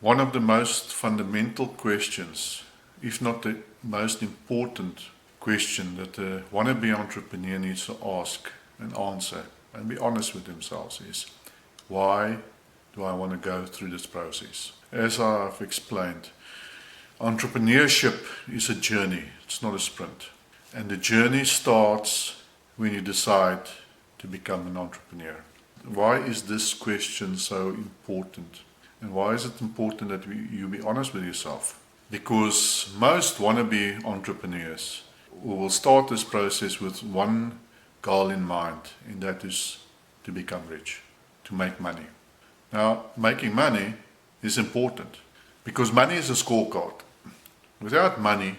One of the most fundamental questions, if not the most important question that a wannabe entrepreneur needs to ask and answer and be honest with themselves is, why do I want to go through this process? As I've explained, entrepreneurship is a journey, it's not a sprint. And the journey starts when you decide to become an entrepreneur. Why is this question so important? And why is it important that you be honest with yourself? Because most wannabe entrepreneurs will start this process with one goal in mind, and that is to become rich, to make money. Now, making money is important because money is a scorecard. Without money,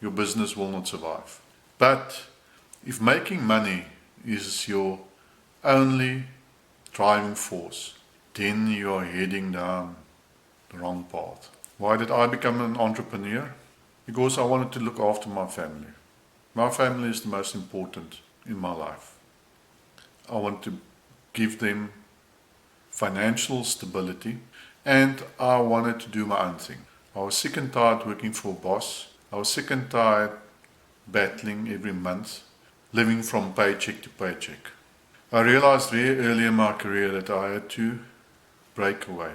your business will not survive. But if making money is your only driving force, then you are heading down the wrong path. Why did I become an entrepreneur? Because I wanted to look after my family. My family is the most important in my life. I want to give them financial stability, and I wanted to do my own thing. I was sick and tired working for a boss. I was sick and tired battling every month, living from paycheck to paycheck. I realized very early in my career that I had to break away.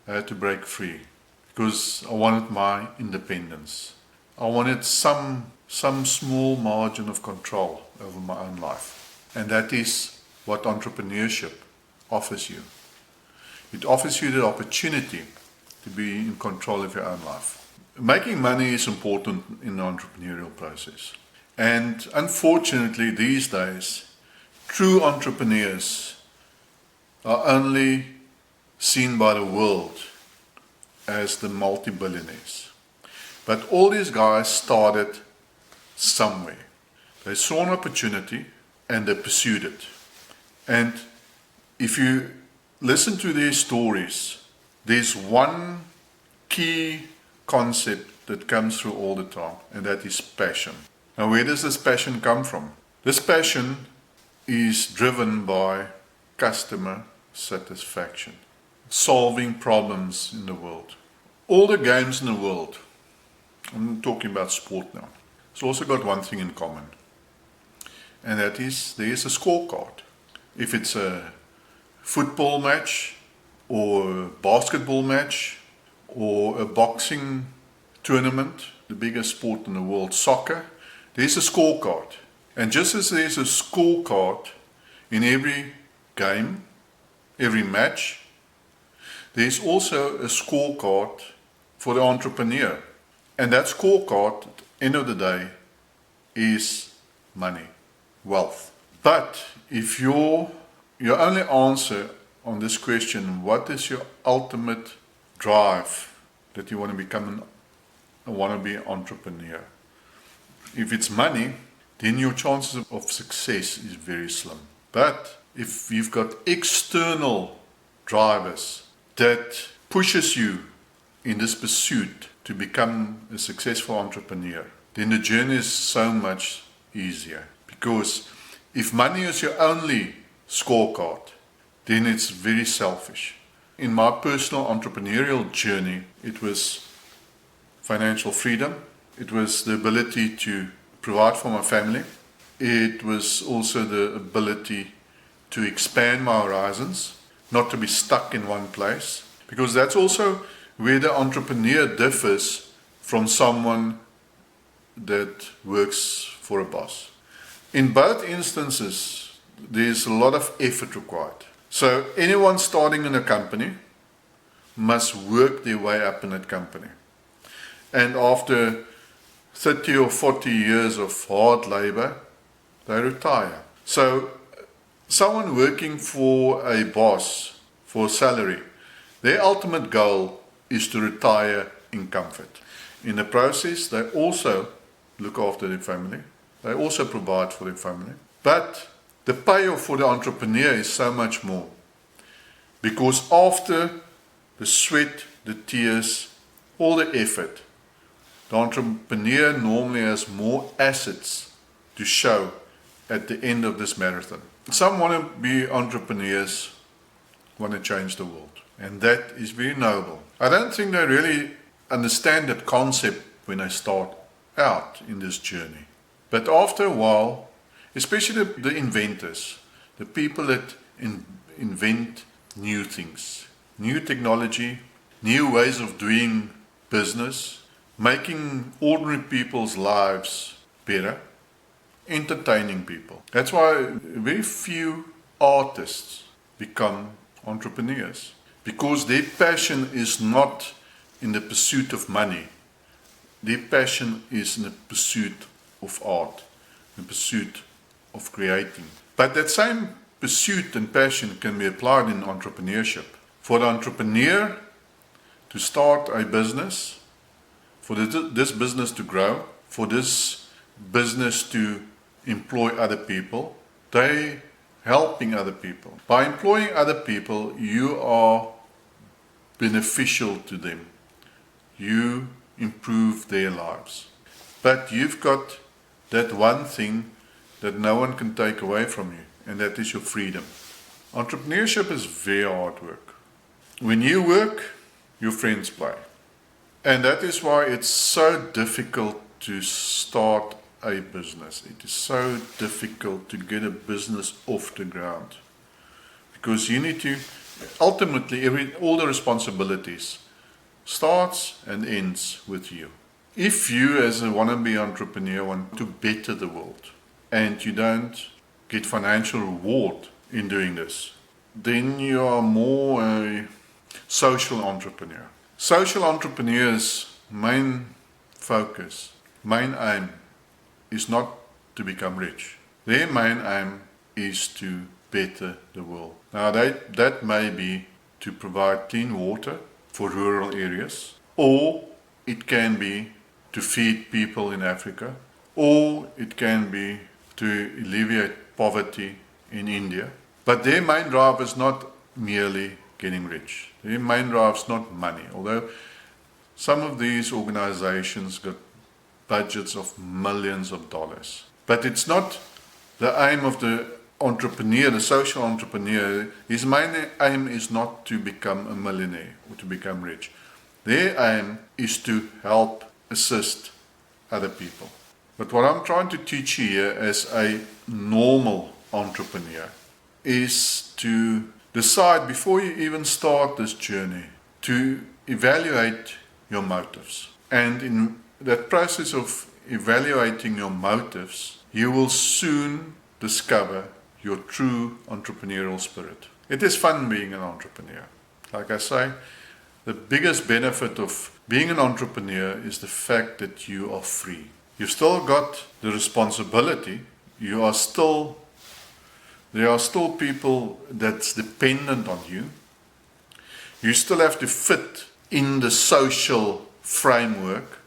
I had to break free because I wanted my independence. I wanted some small margin of control over my own life. And that is what entrepreneurship offers you. It offers you the opportunity to be in control of your own life. Making money is important in the entrepreneurial process. And unfortunately, these days, true entrepreneurs are only seen by the world as the multi-billionaires. But all these guys started somewhere. They saw an opportunity and they pursued it. And if you listen to their stories, there's one key concept that comes through all the time, and that is passion. Now, where does this passion come from? This passion is driven by customer satisfaction, solving problems in the world. All the games in the world, I'm talking about sport now, it's also got one thing in common, and that is there is a scorecard. If it's a football match or a basketball match or a boxing tournament, the biggest sport in the world, soccer, there's a scorecard. And just as there's a scorecard in every game, every match, there's also a scorecard for the entrepreneur. And that scorecard, at the end of the day, is money, wealth. But if your only answer on this question, what is your ultimate drive that you want to become a wannabe entrepreneur? If it's money, then your chances of success is very slim. But if you've got external drivers that pushes you in this pursuit to become a successful entrepreneur, then the journey is so much easier. Because if money is your only scorecard, then it's very selfish. In my personal entrepreneurial journey, it was financial freedom. It was the ability to provide for my family. It was also the ability to expand my horizons, not to be stuck in one place. Because that's also where the entrepreneur differs from someone that works for a boss. In both instances, there's a lot of effort required. So anyone starting in a company must work their way up in that company. And after 30 or 40 years of hard labor, they retire. So someone working for a boss for a salary, their ultimate goal is to retire in comfort. In the process, they also look after their family. They also provide for their family. But the payoff for the entrepreneur is so much more. Because after the sweat, the tears, all the effort, the entrepreneur normally has more assets to show at the end of this marathon. Some want to be entrepreneurs, want to change the world. And that is very noble. I don't think they really understand that concept when they start out in this journey. But after a while, especially the inventors, the people that invent new things, new technology, new ways of doing business, making ordinary people's lives better, entertaining people. That's why very few artists become entrepreneurs, because their passion is not in the pursuit of money. Their passion is in the pursuit of art, the pursuit of creating. But that same pursuit and passion can be applied in entrepreneurship. For the entrepreneur to start a business, for this business to grow, for this business to employ other people, they helping other people. By employing other people, you are beneficial to them. You improve their lives. But you've got that one thing that no one can take away from you, and that is your freedom. Entrepreneurship is very hard work. When you work, your friends play. And that is why it's so difficult to start a business. It is so difficult to get a business off the ground. Because you need to, ultimately, all the responsibilities starts and ends with you. If you as a wannabe entrepreneur want to better the world and you don't get financial reward in doing this, then you are more a social entrepreneur. Social entrepreneurs' main focus, main aim is not to become rich. Their main aim is to better the world. Now that may be to provide clean water for rural areas, or it can be to feed people in Africa, or it can be to alleviate poverty in India. But their main drive is not merely getting rich. Their main drive is not money, although some of these organizations got budgets of millions of dollars. But it's not the aim of the entrepreneur, the social entrepreneur. His main aim is not to become a millionaire or to become rich. Their aim is to help assist other people. But what I'm trying to teach here as a normal entrepreneur is to decide before you even start this journey to evaluate your motives. And in that process of evaluating your motives, you will soon discover your true entrepreneurial spirit. It is fun being an entrepreneur. Like I say, the biggest benefit of being an entrepreneur is the fact that you are free. You've still got the responsibility. There are still people that's dependent on you. You still have to fit in the social framework.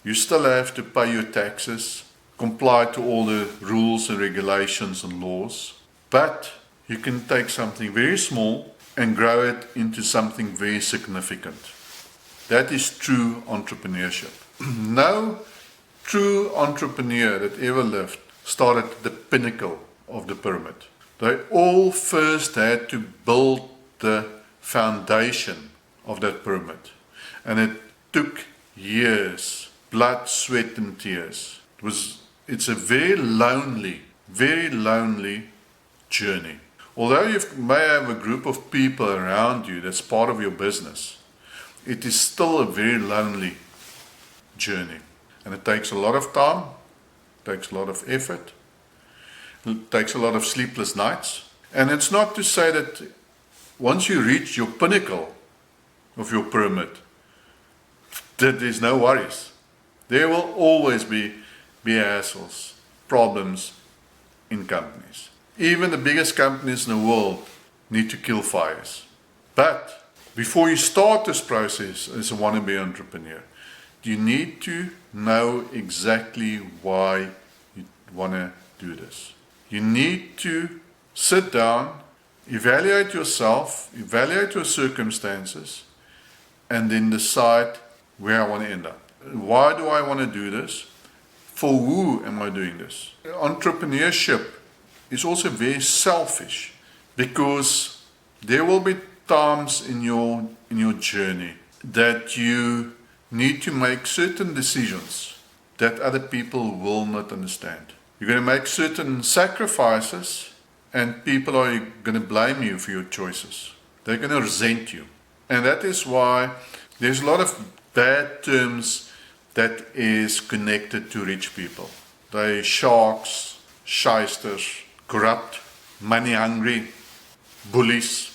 You still have to pay your taxes, comply to all the rules and regulations and laws. But you can take something very small and grow it into something very significant. That is true entrepreneurship. No true entrepreneur that ever lived started at the pinnacle of the pyramid. They all first had to build the foundation of that pyramid. And it took years, blood, sweat and tears. It's a very lonely journey. Although you may have a group of people around you that's part of your business, it is still a very lonely journey. And it takes a lot of time, it takes a lot of effort, it takes a lot of sleepless nights. And it's not to say that once you reach your pinnacle of your pyramid, that there's no worries. There will always be hassles, problems in companies. Even the biggest companies in the world need to kill fires. But before you start this process as a wannabe entrepreneur, you need to know exactly why you want to do this. You need to sit down, evaluate yourself, evaluate your circumstances, and then decide where I want to end up. Why do I want to do this? For who am I doing this? Entrepreneurship is also very selfish, because there will be times in your journey that you need to make certain decisions that other people will not understand. You're going to make certain sacrifices, and people are going to blame you for your choices. They're going to resent you. And that is why there's a lot of bad terms that is connected to rich people. They're sharks, shysters, corrupt, money hungry, bullies,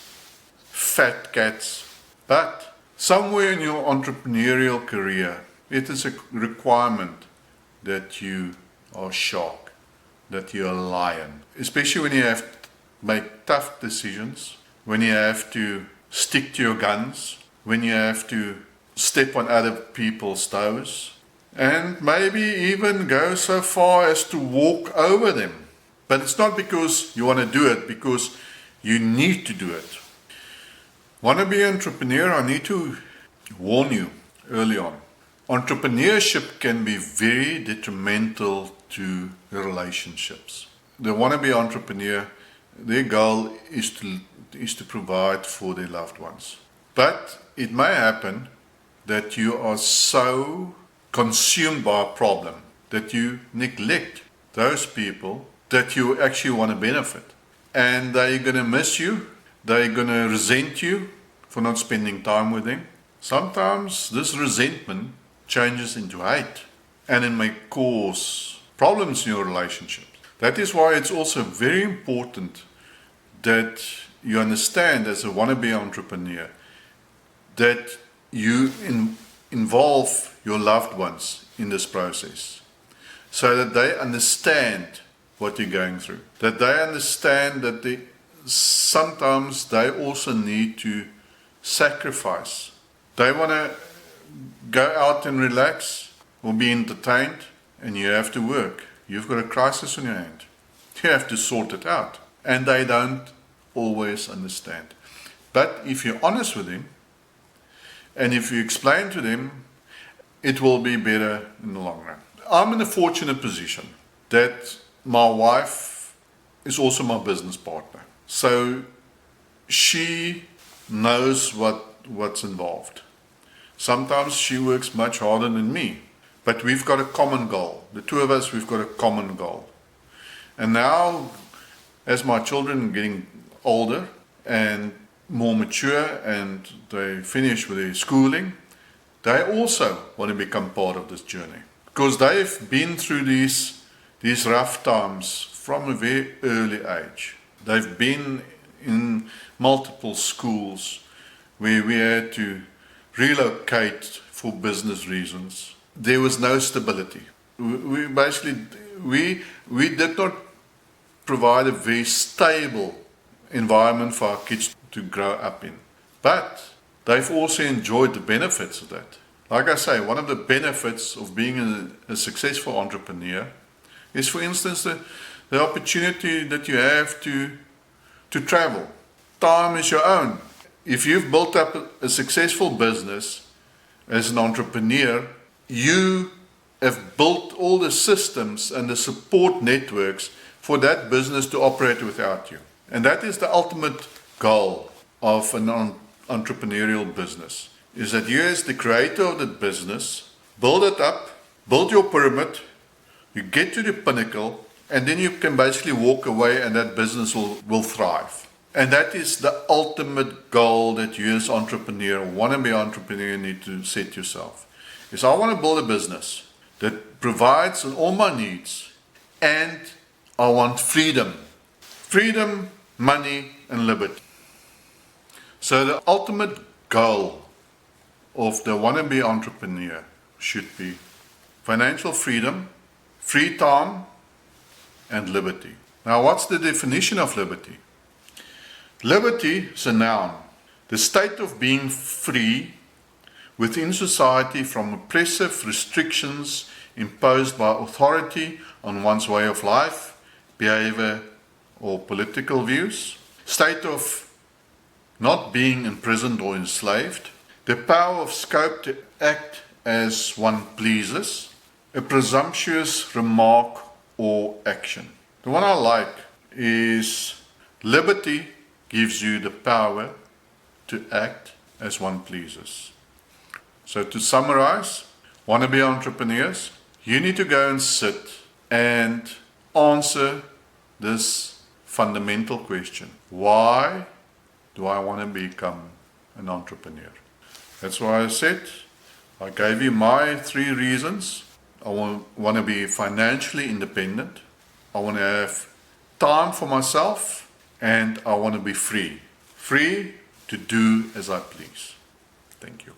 fat cats. But somewhere in your entrepreneurial career, it is a requirement that you are shark, that you're a lion. Especially when you have to make tough decisions, when you have to stick to your guns, when you have to step on other people's toes, and maybe even go so far as to walk over them. But it's not because you want to do it, because you need to do it. Wannabe entrepreneur, I need to warn you early on. Entrepreneurship can be very detrimental to relationships. The wannabe entrepreneur, their goal is to provide for their loved ones. But it may happen that you are so consumed by a problem that you neglect those people that you actually want to benefit. And they're going to miss you. They're going to resent you for not spending time with them. Sometimes this resentment changes into hate, and it may cause problems in your relationship. That is why it's also very important that you understand, as a wannabe entrepreneur, that you involve your loved ones in this process, so that they understand what you're going through, that they understand that sometimes they also need to sacrifice. They want to go out and relax or be entertained, and you have to work. You've got a crisis on your hand. You have to sort it out. And they don't always understand. But if you're honest with them, and if you explain to them, it will be better in the long run. I'm in a fortunate position that my wife is also my business partner. So she knows what's involved. Sometimes she works much harder than me, but we've got a common goal. The two of us, we've got a common goal. And now, as my children are getting older and more mature, and they finish with their schooling, they also want to become part of this journey, because they've been through these rough times from a very early age. They've been in multiple schools where we had to relocate for business reasons. There was no stability. We did not provide a very stable environment for our kids to grow up in. But they've also enjoyed the benefits of that. Like I say, one of the benefits of being a successful entrepreneur is, for instance, the opportunity that you have to travel. Time is your own. If you've built up a successful business as an entrepreneur, you have built all the systems and the support networks for that business to operate without you. And that is the ultimate goal of an entrepreneurial business, is that you, as the creator of the business, build it up, build your pyramid, you get to the pinnacle, and then you can basically walk away and that business will thrive. And that is the ultimate goal that you as entrepreneur, wannabe entrepreneur, need to set yourself. Is I want to build a business that provides all my needs, and I want freedom. Freedom, money, and liberty. So the ultimate goal of the wannabe entrepreneur should be financial freedom, free time, and liberty. Now, what's the definition of liberty? Liberty is a noun, the state of being free within society from oppressive restrictions imposed by authority on one's way of life, behavior, or political views. State of not being imprisoned or enslaved. The power of scope to act as one pleases. A presumptuous remark or action. The one I like is liberty gives you the power to act as one pleases. So to summarize, wannabe entrepreneurs, you need to go and sit and answer this fundamental question. Why do I want to become an entrepreneur? That's why I said, I gave you my 3 reasons. I want to be financially independent. I want to have time for myself, and I want to be free. Free to do as I please. Thank you.